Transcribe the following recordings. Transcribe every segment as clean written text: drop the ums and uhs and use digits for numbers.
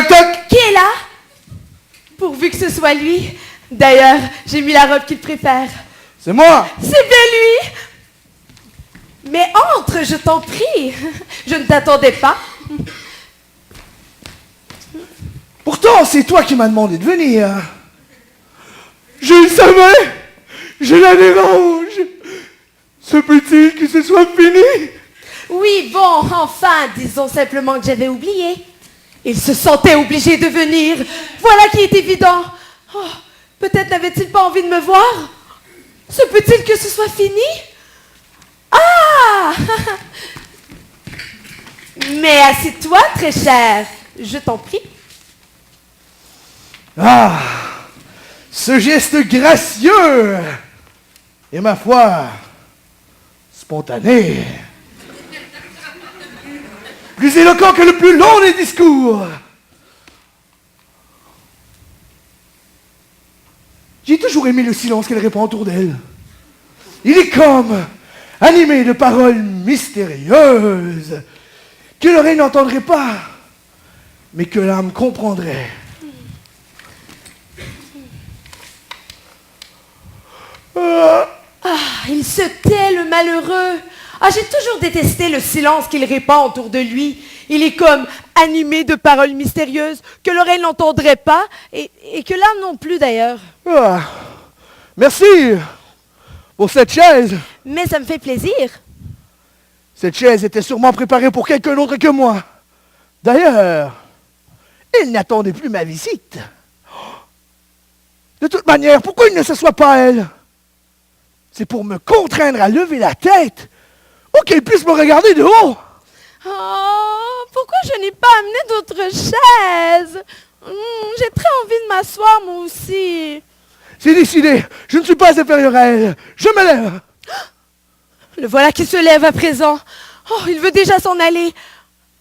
Toc toc! Qui est là? Pourvu que ce soit lui. D'ailleurs, j'ai mis la robe qu'il préfère. C'est moi! C'est bien lui! Mais entre, je t'en prie. Je ne t'attendais pas. Pourtant, c'est toi qui m'as demandé de venir. Je le savais! Je la dérange! Se peut-il que ce soit fini? Oui, bon, enfin, disons simplement que j'avais oublié. Il se sentait obligé de venir. Voilà qui est évident. Oh, peut-être n'avait-il pas envie de me voir? Se peut-il que ce soit fini? Ah! Mais assieds-toi, très cher. Je t'en prie. Ah! Ce geste gracieux! Et ma foi, spontané. Plus éloquent que le plus long des discours. J'ai toujours aimé le silence qu'elle répand autour d'elle. Il est comme animé de paroles mystérieuses que l'oreille n'entendrait pas, mais que l'âme comprendrait. Il se tait, le malheureux. Ah, j'ai toujours détesté le silence qu'il répand autour de lui. Il est comme animé de paroles mystérieuses que l'oreille n'entendrait pas et que l'âme non plus d'ailleurs. Ah, merci pour cette chaise. Mais ça me fait plaisir. Cette chaise était sûrement préparée pour quelqu'un d'autre que moi. D'ailleurs, il n'attendait plus ma visite. De toute manière, pourquoi il ne s'assoit pas, elle? C'est pour me contraindre à lever la tête ou qu'il puisse me regarder de haut. Oh, pourquoi je n'ai pas amené d'autres chaises? J'ai très envie de m'asseoir, moi aussi. C'est décidé, je ne suis pas inférieur à elle. Je me lève. Le voilà qui se lève à présent. Oh, il veut déjà s'en aller.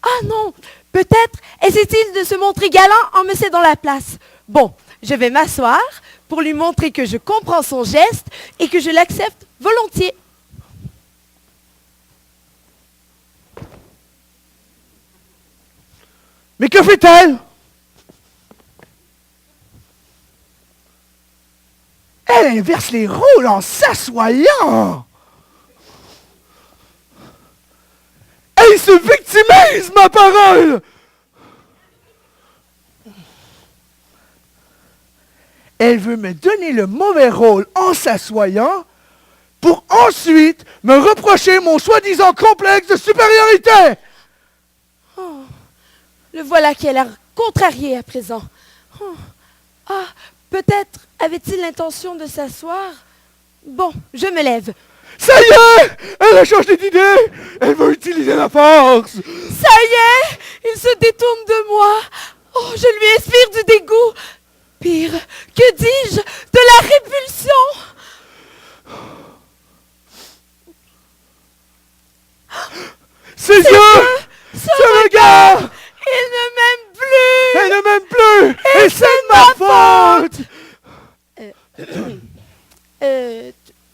Ah non, peut-être essaie-t-il de se montrer galant en me cédant la place. Bon, je vais m'asseoir pour lui montrer que je comprends son geste et que je l'accepte volontiers. Mais que fait-elle? Elle inverse les rôles en s'assoyant. Elle se victimise, ma parole! Elle veut me donner le mauvais rôle en s'assoyant pour ensuite me reprocher mon soi-disant complexe de supériorité. Oh, le voilà qui a l'air contrarié à présent. Oh, ah, peut-être avait-il l'intention de s'asseoir. Bon, je me lève. Ça y est! Elle a changé d'idée! Elle veut utiliser la force! Ça y est, il se détourne de moi. Oh, je lui inspire du dégoût. Pire, que dis-je, de la répulsion. Ses yeux! Ce regard! Il ne m'aime plus. Elle ne m'aime plus! Et c'est de ma faute!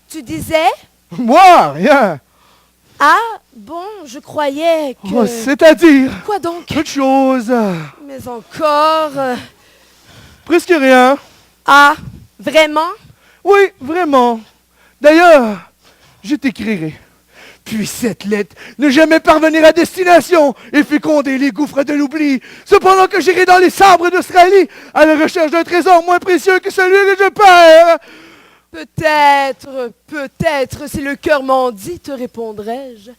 Tu disais? Moi, rien! Ah, bon, je croyais que... Oh, c'est-à-dire? Quoi donc? Peu de choses. Mais encore... Presque rien. Ah, vraiment? Oui, vraiment. D'ailleurs, je t'écrirai. Puis cette lettre ne jamais parvenir à destination et féconder les gouffres de l'oubli, cependant que j'irai dans les sabres d'Australie à la recherche d'un trésor moins précieux que celui que je perds. Peut-être, si le cœur m'en dit, te répondrai-je.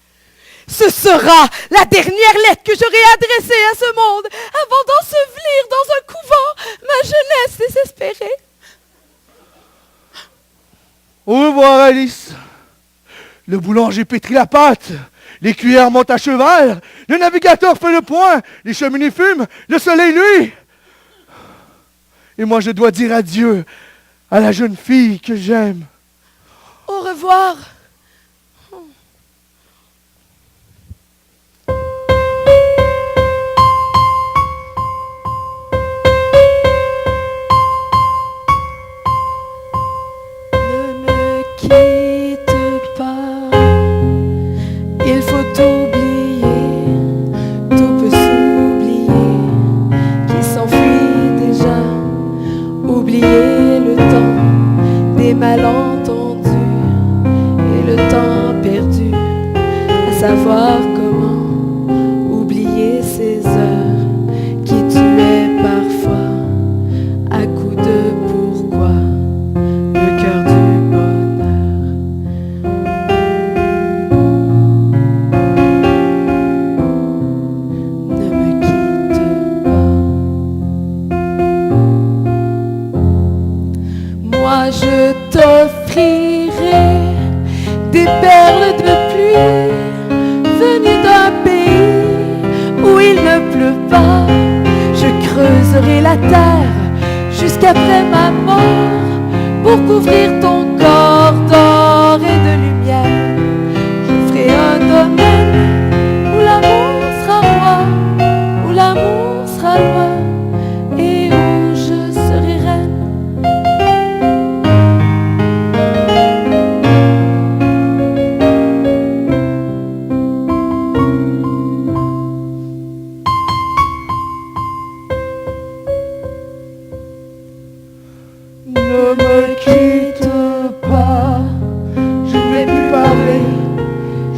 Ce sera la dernière lettre que j'aurai adressée à ce monde avant d'ensevelir dans un couvent ma jeunesse désespérée. Au revoir, Alice. Le boulanger pétrit la pâte, les cuillères montent à cheval, le navigateur fait le point, les cheminées fument, le soleil nuit. Et moi, je dois dire adieu à la jeune fille que j'aime. Au revoir. Ne me quitte pas. Il faut oublier, tout peut s'oublier, qui s'en je t'offrirai des perles de pluie venues d'un pays où il ne pleut pas. Je creuserai la terre jusqu'après ma mort pour couvrir ton corps d'or et de lumière. Je ferai un domaine où l'amour sera roi, où l'amour sera loi et où je serai reine. Ne me quitte pas, je ne vais plus parler,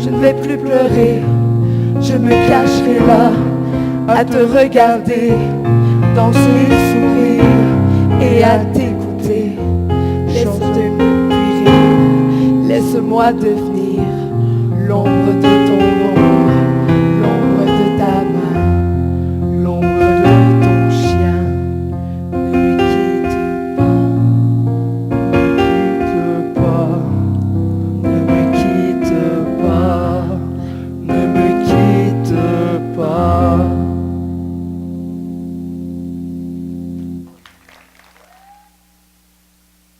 je ne vais plus pleurer, je me cacherai là à te regarder, danser, sourire et à t'écouter. Laisse-moi puérile, laisse-moi devenir l'ombre de